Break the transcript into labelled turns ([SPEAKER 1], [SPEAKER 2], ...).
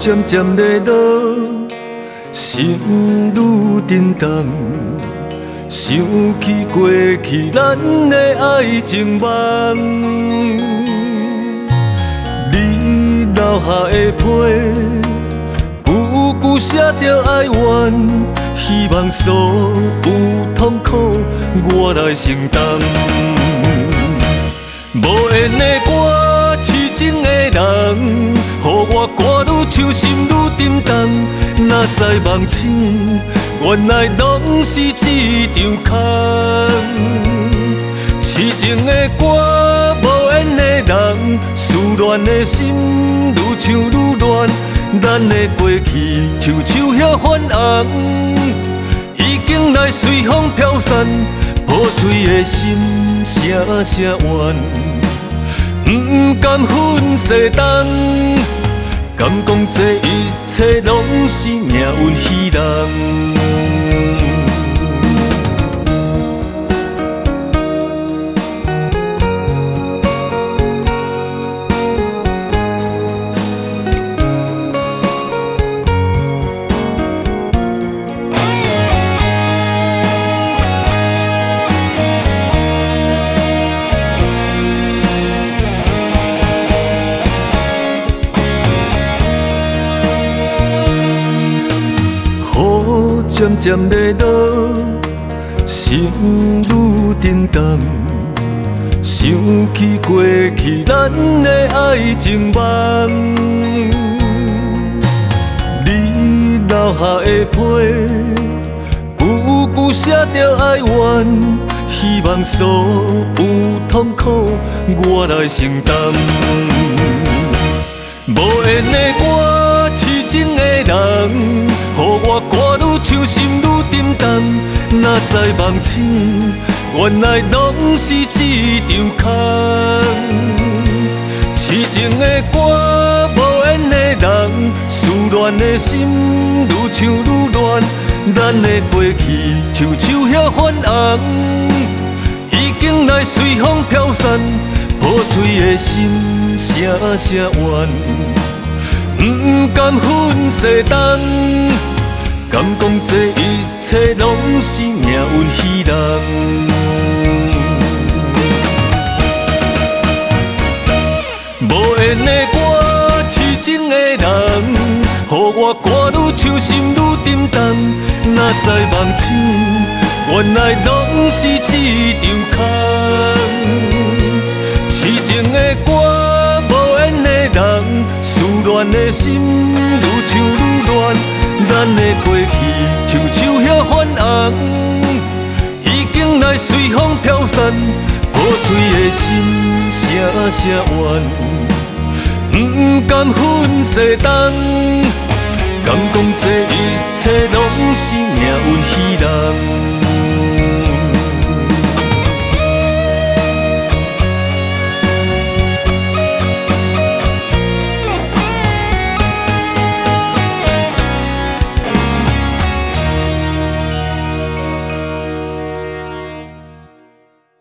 [SPEAKER 1] 渐渐在落，心愈沉重。想起过去咱的爱情梦，你留下的批，句句写着哀怨，希望所有痛苦我来承担。无缘的我，痴情的人，予我歌愈唱心愈沉重。哪知梦醒，原来拢是一场空。痴情的歌，无缘的人，思恋的心愈唱愈乱。咱的过去像树叶泛红，已经来随风飘散。破碎的心，声声怨，不甘粉饰重。敢讲这一切拢是命运戏弄？渐渐在落，心愈沉重。想起过去咱的爱情梦，你留下的批，句句写着哀怨，希望所有痛苦我来承担。无缘的我，痴情的人，予我歌愈唱心愈沉重。哪知梦醒，原来拢是一场空。痴情的歌，无缘的人，思恋的心愈唱愈乱。咱的过去像树叶泛红，已经来随风飘散。破碎的心，声声怨，不甘粉饰重。敢讲这一切拢是命运戏弄？无缘的我，痴情的人，予我歌愈唱心愈沉重。哪知梦醒，原来拢是一场空。痴情的歌，无缘的人，思恋的心愈唱愈乱。咱的过去像树叶泛红，已经来随风飘散。破碎的心，声声怨，不甘粉饰重。